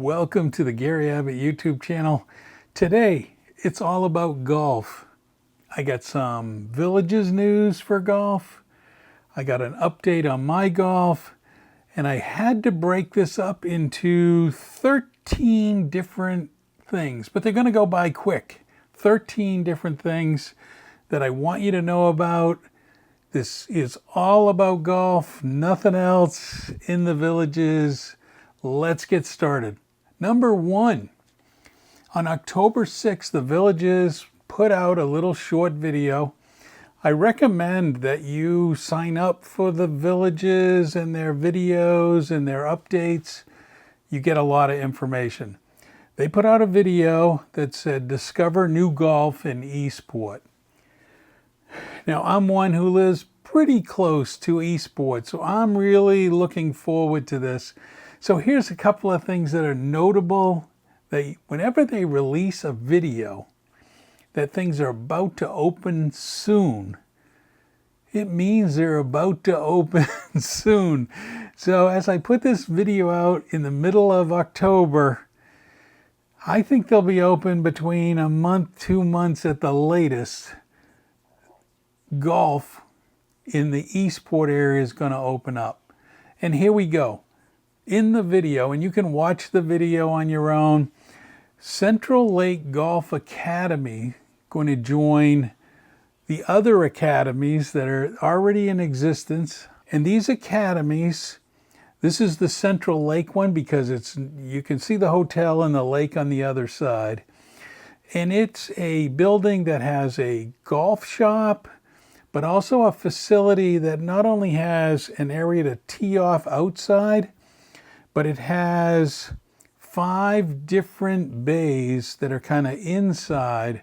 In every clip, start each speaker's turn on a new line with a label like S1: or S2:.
S1: Welcome to the Gary Abbott YouTube channel. Today, it's all about golf. I got some Villages news for golf. I got an update on my golf. And I had to break this up into 13 different things. But they're going to go by quick. 13 different things that I want you to know about. This is all about golf, nothing else in the Villages. Let's get started. Number one, on October 6th, the Villages put out a little short video. I recommend that you sign up for the Villages and their videos and their updates. You get a lot of information. They put out a video that said, "Discover new golf in Eastport." Now, I'm one who lives pretty close to Eastport, so I'm really looking forward to this. So here's a couple of things that are notable. Whenever they release a video that things are about to open soon, it means they're about to open soon. So as I put this video out in the middle of October, I think they'll be open between a month, 2 months at the latest. Golf in the Eastport area is going to open up. And here we go. In the video, and you can watch the video on your own, Central Lake Golf Academy going to join the other academies that are already in existence. And these academies, this is the Central Lake one because you can see the hotel and the lake on the other side. And it's a building that has a golf shop, but also a facility that not only has an area to tee off outside, but it has 5 different bays that are kind of inside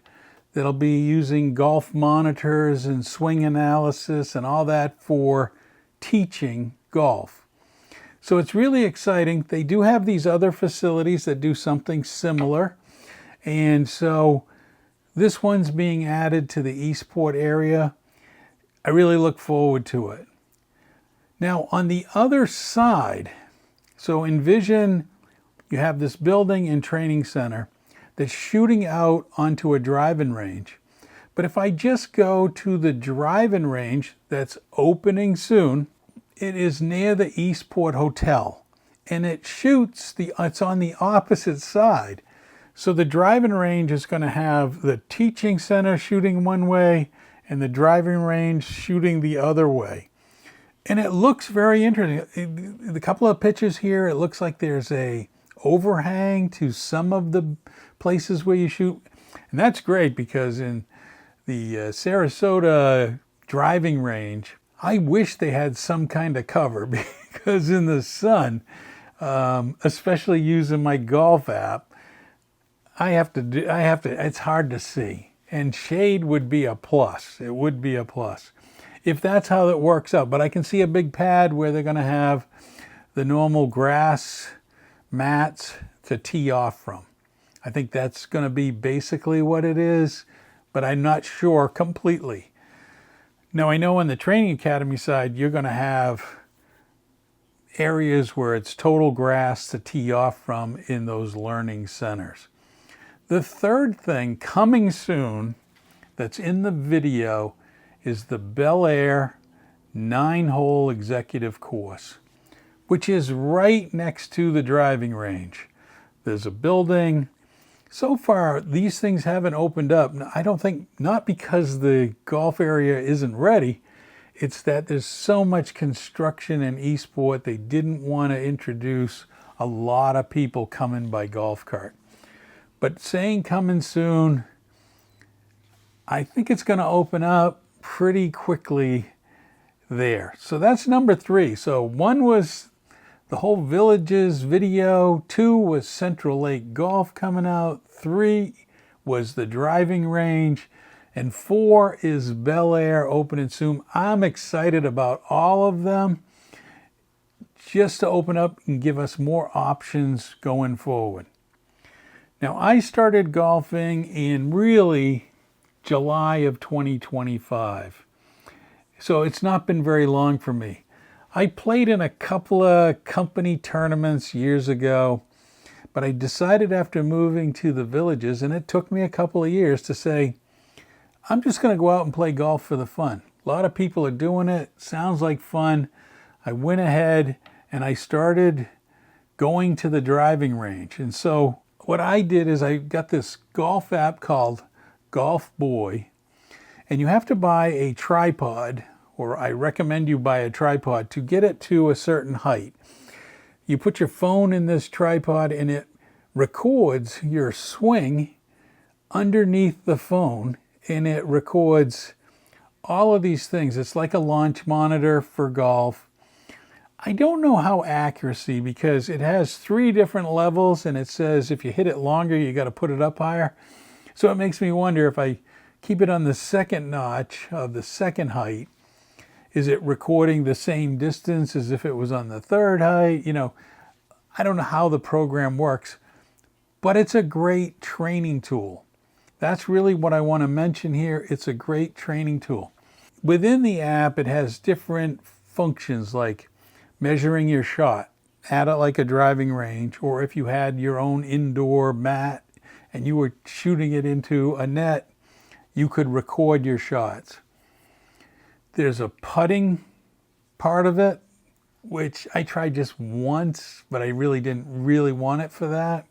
S1: that'll be using golf monitors and swing analysis and all that for teaching golf. So it's really exciting. They do have these other facilities that do something similar. And so this one's being added to the Eastport area. I really look forward to it. Now, on the other side, so envision you have this building and training center that's shooting out onto a driving range. But if I just go to the driving range that's opening soon, it is near the Eastport Hotel. And it's on the opposite side. So the driving range is going to have the teaching center shooting one way and the driving range shooting the other way. And it looks very interesting. The couple of pictures here, it looks like there's a overhang to some of the places where you shoot. And that's great because in the Sarasota driving range, I wish they had some kind of cover because in the sun, especially using my golf app, it's hard to see. And shade would be a plus. It would be a plus if that's how it works out. But I can see a big pad where they're going to have the normal grass mats to tee off from. I think that's going to be basically what it is, but I'm not sure completely. Now, I know on the training academy side, you're going to have areas where it's total grass to tee off from in those learning centers. The third thing coming soon that's in the video is the Bellaire 9-hole executive course, which is right next to the driving range. There's a building. So far, these things haven't opened up. I don't think, not because the golf area isn't ready, it's that there's so much construction in Eastport, they didn't want to introduce a lot of people coming by golf cart. But saying coming soon, I think it's going to open up pretty quickly there. So that's number 3. So 1 was the whole Villages video. 2 was Central Lake Golf coming out. 3 was the driving range. And 4 is Bellaire opening soon. I'm excited about all of them just to open up and give us more options going forward. Now, I started golfing in really July of 2025. So it's not been very long for me. I played in a couple of company tournaments years ago, But I decided after moving to the Villages, and it took me a couple of years to say, I'm just going to go out and play golf for the fun. A lot of people are doing it. Sounds like fun. I went ahead and I started going to the driving range. And so what I did is I got this golf app called Golf Boy. And you have to buy a tripod, or I recommend you buy a tripod to get it to a certain height. You put your phone in this tripod and it records your swing underneath the phone, and it records all of these things. It's like a launch monitor for golf. I don't know how accuracy, because it has 3 different levels and it says if you hit it longer, you got to put it up higher. So it makes me wonder, if I keep it on the second notch of the second height, is it recording the same distance as if it was on the third height? You know, I don't know how the program works, but it's a great training tool. That's really what I want to mention here. It's a great training tool. Within the app, it has different functions like measuring your shot at it like a driving range, or if you had your own indoor mat and you were shooting it into a net, you could record your shots. There's a putting part of it, which I tried just once, but I really didn't really want it for that.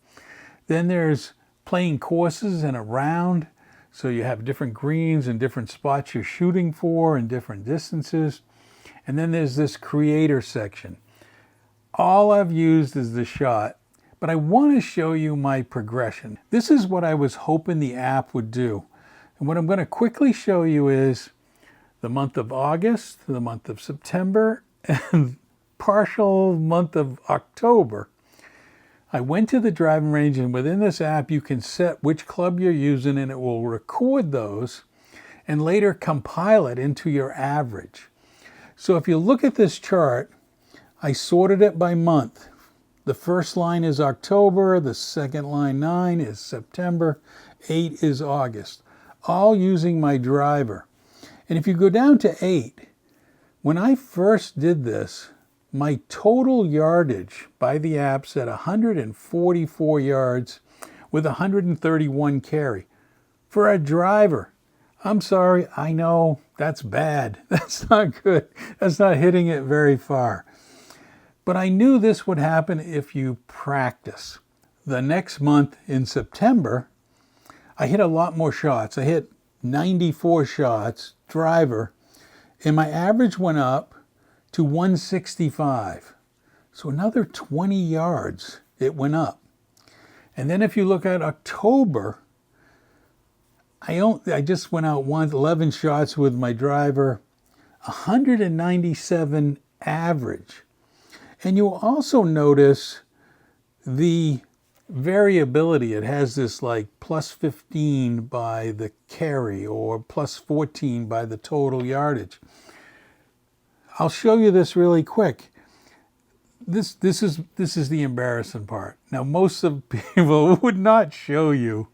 S1: Then there's playing courses and a round. So you have different greens and different spots you're shooting for and different distances. And then there's this creator section. All I've used is the shot, but I want to show you my progression. This is what I was hoping the app would do. And what I'm going to quickly show you is the month of August, the month of September, and partial month of October. I went to the driving range, and within this app you can set which club you're using, and it will record those and later compile it into your average. So if you look at this chart, I sorted it by month. The first line is October, the second line 9 is September, 8 is August, all using my driver. And if you go down to 8, when I first did this, my total yardage by the app said 144 yards with 131 carry. For a driver, I'm sorry, I know that's bad. That's not good. That's not hitting it very far. But I knew this would happen if you practice. The next month in September, I hit a lot more shots. I hit 94 shots, driver, and my average went up to 165. So another 20 yards it went up. And then if you look at October, I just went out 11 shots with my driver, 197 average. And you'll also notice the variability. It has this like plus 15 by the carry or plus 14 by the total yardage. I'll show you this really quick. This is the embarrassing part. Now, most of people would not show you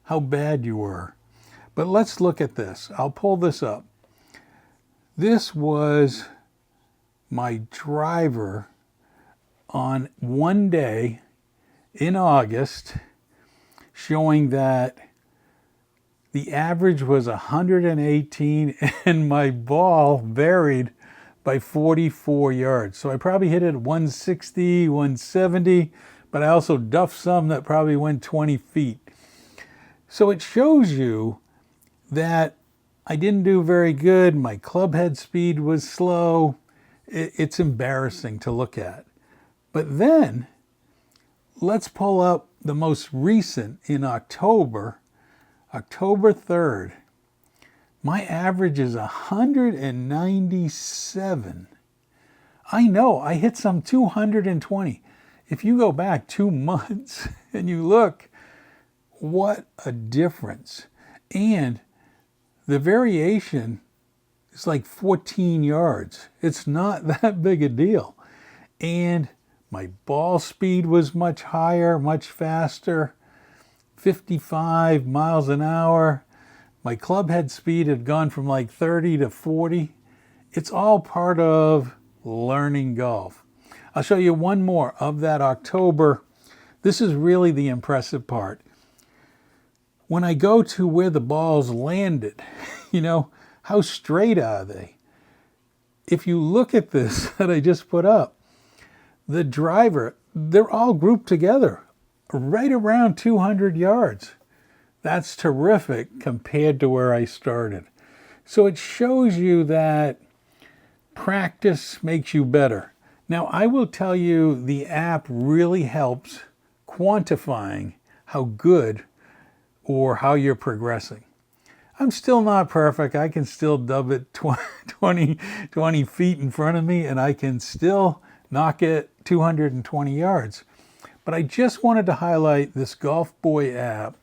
S1: how bad you were. But let's look at this. I'll pull this up. This was my driver on one day in August, showing that the average was 118 and my ball varied by 44 yards. So I probably hit it 160, 170, but I also duffed some that probably went 20 feet. So it shows you that I didn't do very good. My club head speed was slow. It's embarrassing to look at. But then let's pull up the most recent in October 3rd. My average is 197. I know, I hit some 220. If you go back 2 months and you look, what a difference. And the variation is like 14 yards. It's not that big a deal. And my ball speed was much higher, much faster, 55 miles an hour. My club head speed had gone from like 30 to 40. It's all part of learning golf. I'll show you one more of that October. This is really the impressive part. When I go to where the balls landed, how straight are they? If you look at this that I just put up, the driver, they're all grouped together right around 200 yards. That's terrific compared to where I started. So it shows you that practice makes you better. Now, I will tell you the app really helps quantifying how good or how you're progressing. I'm still not perfect. I can still dub it 20 feet in front of me, and I can still knock it 220 yards. But I just wanted to highlight this Golf Boy app.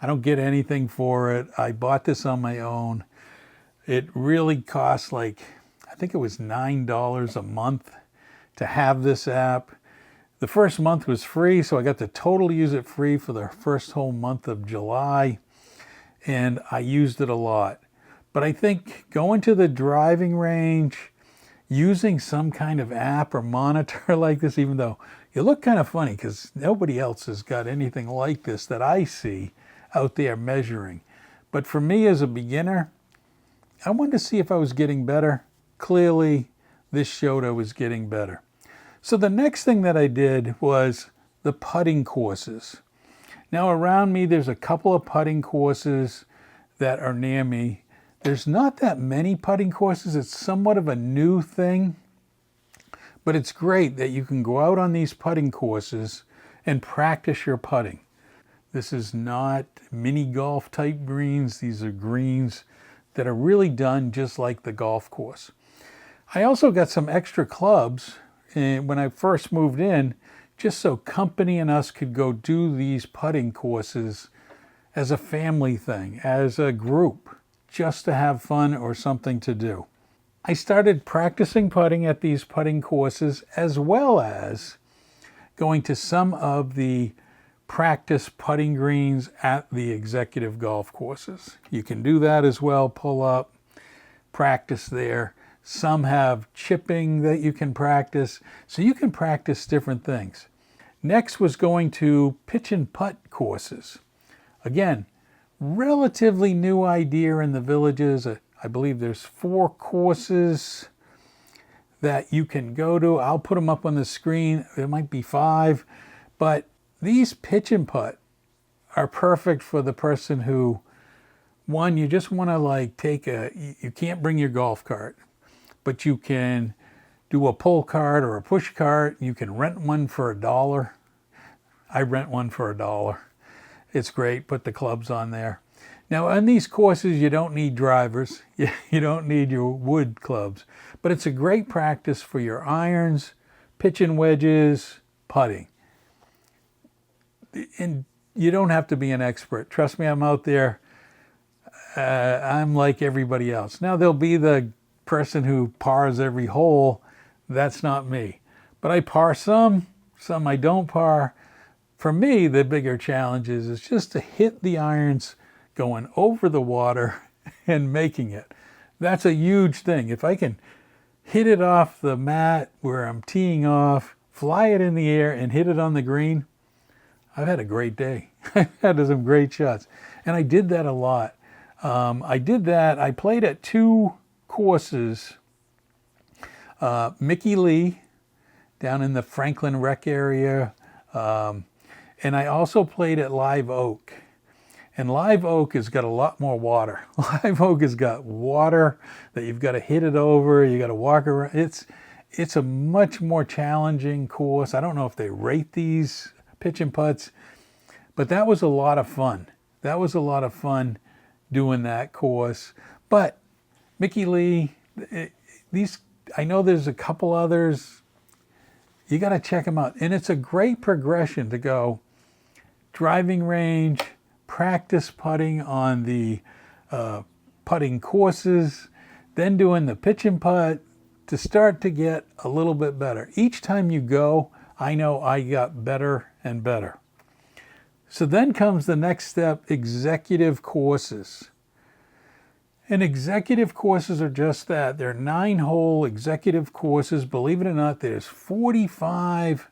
S1: I don't get anything for it. I bought this on my own. It really costs I think it was $9 a month to have this app. The first month was free, so I got to totally use it free for the first whole month of July, and I used it a lot. But I think going to the driving range, using some kind of app or monitor like this, even though you look kind of funny because nobody else has got anything like this that I see out there measuring. But for me as a beginner, I wanted to see if I was getting better. Clearly, this showed I was getting better. So the next thing that I did was the putting courses. Now around me, there's a couple of putting courses that are near me. There's not that many putting courses. It's somewhat of a new thing, but it's great that you can go out on these putting courses and practice your putting. This is not mini golf type greens. These are greens that are really done just like the golf course. I also got some extra clubs when I first moved in, just so company and us could go do these putting courses as a family thing, as a group, just to have fun or something to do. I started practicing putting at these putting courses as well as going to some of the practice putting greens at the executive golf courses. You can do that as well, pull up, practice there. Some have chipping that you can practice, so you can practice different things. Next was going to pitch and putt courses. Again, relatively new idea in the villages. I believe there's 4 courses that you can go to. I'll put them up on the screen. There might be 5, but these pitch and putt are perfect for the person who, one, you just want to you can't bring your golf cart, but you can do a pull cart or a push cart. You can rent one for $1. I rent one for $1. It's great. Put the clubs on there. Now, on these courses, you don't need drivers. You don't need your wood clubs. But it's a great practice for your irons, pitching wedges, putting. And you don't have to be an expert. Trust me, I'm out there. I'm like everybody else. Now, there'll be the person who pars every hole. That's not me. But I par some I don't par. For me, the bigger challenge is just to hit the irons going over the water and making it. That's a huge thing. If I can hit it off the mat where I'm teeing off, fly it in the air and hit it on the green, I've had a great day. I've had some great shots. And I did that a lot. I played at 2 courses. Mickey Lee down in the Franklin Rec area. And I also played at Live Oak. And Live Oak has got a lot more water. Live Oak has got water that you've got to hit it over. You got to walk around. It's a much more challenging course. I don't know if they rate these pitch and putts, but that was a lot of fun. That was a lot of fun doing that course. But Mickey Lee, I know there's a couple others. You got to check them out. And it's a great progression to go driving range, practice putting on the putting courses, then doing the pitch and putt to start to get a little bit better. Each time you go, I know I got better and better. So then comes the next step, executive courses. And executive courses are just that. They're 9-hole executive courses. Believe it or not, there's 45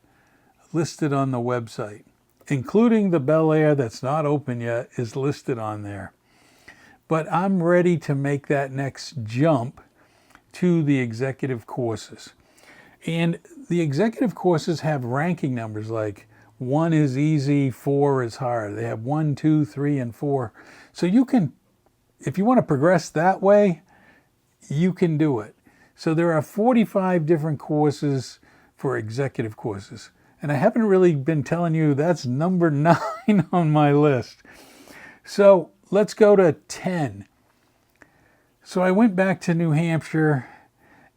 S1: listed on the website. including the Bellaire that's not open yet, is listed on there. But I'm ready to make that next jump to the executive courses. And the executive courses have ranking numbers, like 1 is easy, 4 is hard. They have 1, 2, 3, and 4. So you can, if you want to progress that way, you can do it. So there are 45 different courses for executive courses. And I haven't really been telling you that's number 9 on my list. So let's go to 10. So I went back to New Hampshire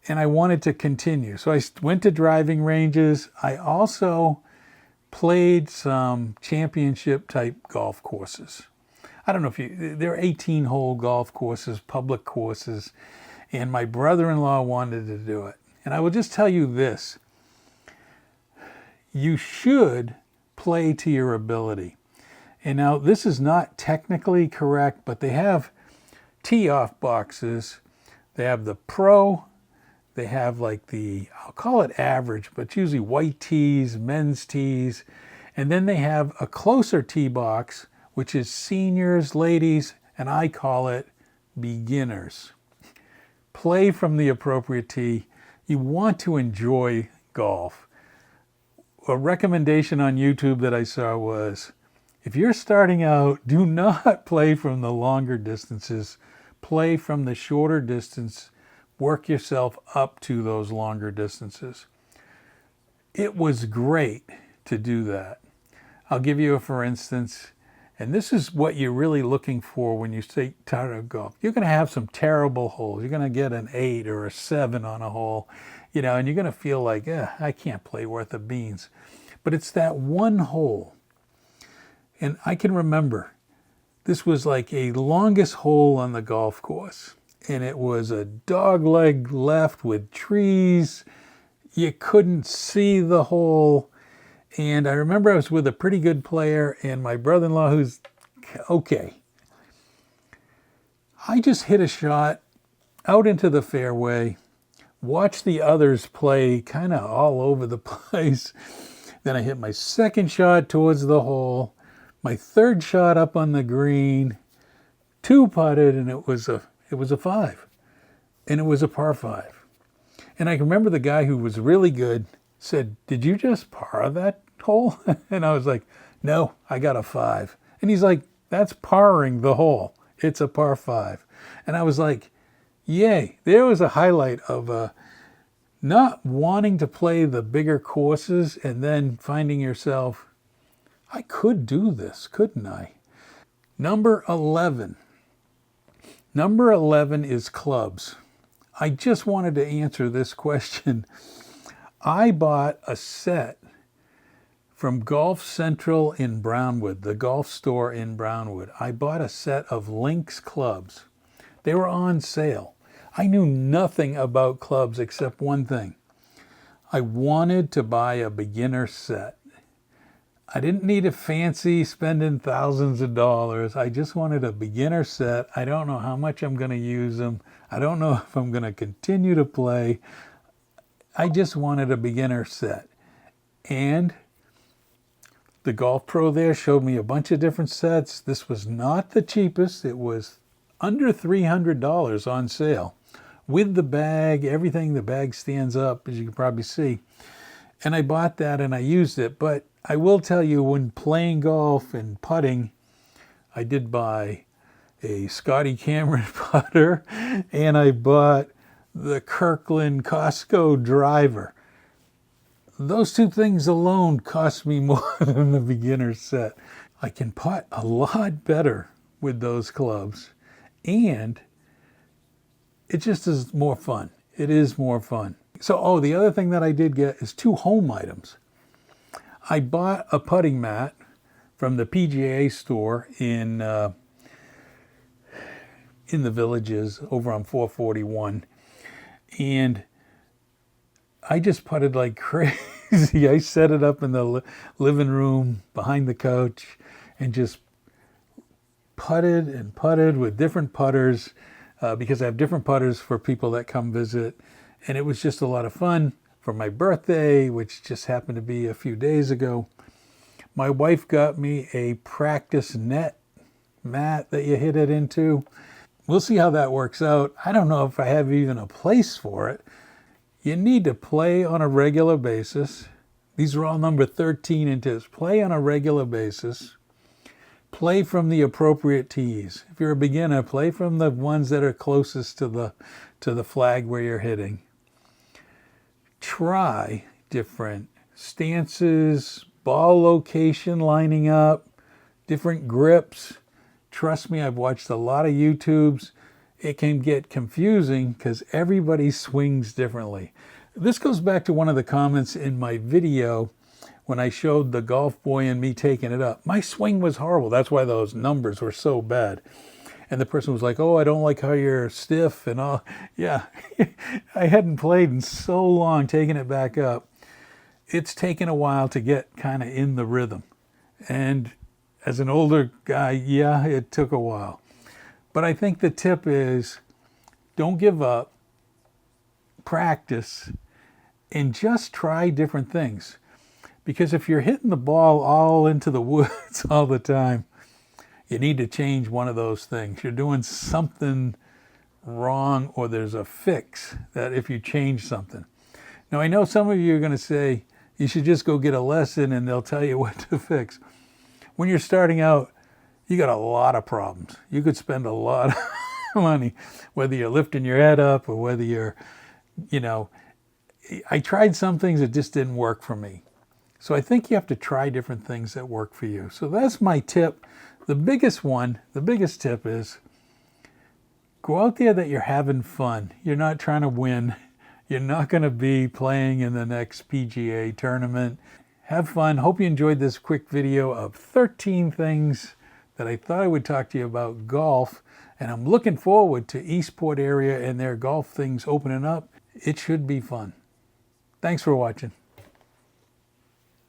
S1: and I wanted to continue. So I went to driving ranges. I also played some championship type golf courses. I don't know if they're 18-hole golf courses, public courses, and my brother-in-law wanted to do it. And I will just tell you this. You should play to your ability. And now this is not technically correct, but they have tee-off boxes. They have the pro. They have like the, I'll call it average, but it's usually white tees, men's tees. And then they have a closer tee box, which is seniors, ladies, and I call it beginners. Play from the appropriate tee. You want to enjoy golf. A recommendation on YouTube that I saw was, if you're starting out, do not play from the longer distances. Play from the shorter distance. Work yourself up to those longer distances. It was great to do that. I'll give you a for instance, and this is what you're really looking for when you say start golf. You're going to have some terrible holes. You're going to get an 8 or a 7 on a hole, and you're going to feel like, I can't play worth of beans. But it's that one hole. And I can remember, this was like a longest hole on the golf course. And it was a dogleg left with trees. You couldn't see the hole. And I remember I was with a pretty good player and my brother-in-law who's okay. I just hit a shot out into the fairway, watched the others play kind of all over the place. Then I hit my second shot towards the hole, my third shot up on the green, 2 putted, and it was a 5. And it was a par 5. And I can remember the guy who was really good said, "Did you just par that hole?" And I was like, "No, I got a 5. And he's like, "That's parring the hole. It's a par 5. And I was like, yay. There was a highlight of not wanting to play the bigger courses and then finding yourself, I could do this, couldn't I? Number 11. Number 11 is clubs. I just wanted to answer this question. I bought a set from Golf Central in Brownwood, the golf store in Brownwood. I bought a set of Lynx clubs. They were on sale. I knew nothing about clubs except one thing. I wanted to buy a beginner set. I didn't need a fancy spending thousands of dollars. I just wanted a beginner set. I don't know how much I'm going to use them. I don't know if I'm going to continue to play. I just wanted a beginner set. And the golf pro there showed me a bunch of different sets. This was not the cheapest. It was under $300 on sale. With the bag, everything, the bag stands up, as you can probably see. And I bought that and I used it. But I will tell you, when playing golf and putting, I did buy a Scotty Cameron putter and I bought the Kirkland Costco driver. Those 2 things alone cost me more than the beginner set. I can putt a lot better with those clubs, and it just is more fun. It is more fun. So, the other thing that I did get is 2 home items. I bought a putting mat from the PGA store in the Villages over on 441, and I just putted like crazy. I set it up in the living room behind the couch and just putted and putted with different putters because I have different putters for people that come visit. And it was just a lot of fun for my birthday, which just happened to be a few days ago. My wife got me a practice net mat that you hit it into. We'll see how that works out. I don't know if I have even a place for it. You need to play on a regular basis. These are all number 13 inches. Play on a regular basis. Play from the appropriate tees. If you're a beginner, play from the ones that are closest to the flag where you're hitting. Try different stances, ball location lining up, different grips. Trust me, I've watched a lot of YouTubes. It can get confusing because everybody swings differently. This goes back to one of the comments in my video when I showed the golf boy and me taking it up. My swing was horrible. That's why those numbers were so bad. And the person was like, oh, I don't like how you're stiff and all. Yeah, I hadn't played in so long taking it back up. It's taken a while to get kind of in the rhythm. And as an older guy, yeah, it took a while. But I think the tip is don't give up, practice, and just try different things. Because if you're hitting the ball all into the woods all the time, you need to change one of those things. You're doing something wrong, or there's a fix that if you change something. Now, I know some of you are going to say you should just go get a lesson and they'll tell you what to fix. When you're starting out, you got a lot of problems. You could spend a lot of money, whether you're lifting your head up or whether you're, I tried some things that just didn't work for me. So I think you have to try different things that work for you. So that's my tip. The biggest tip is go out there that you're having fun. You're not trying to win. You're not going to be playing in the next PGA tournament. Have fun. Hope you enjoyed this quick video of 13 things that I thought I would talk to you about golf. And I'm looking forward to Eastport area and their golf things opening up. It should be fun. Thanks for watching.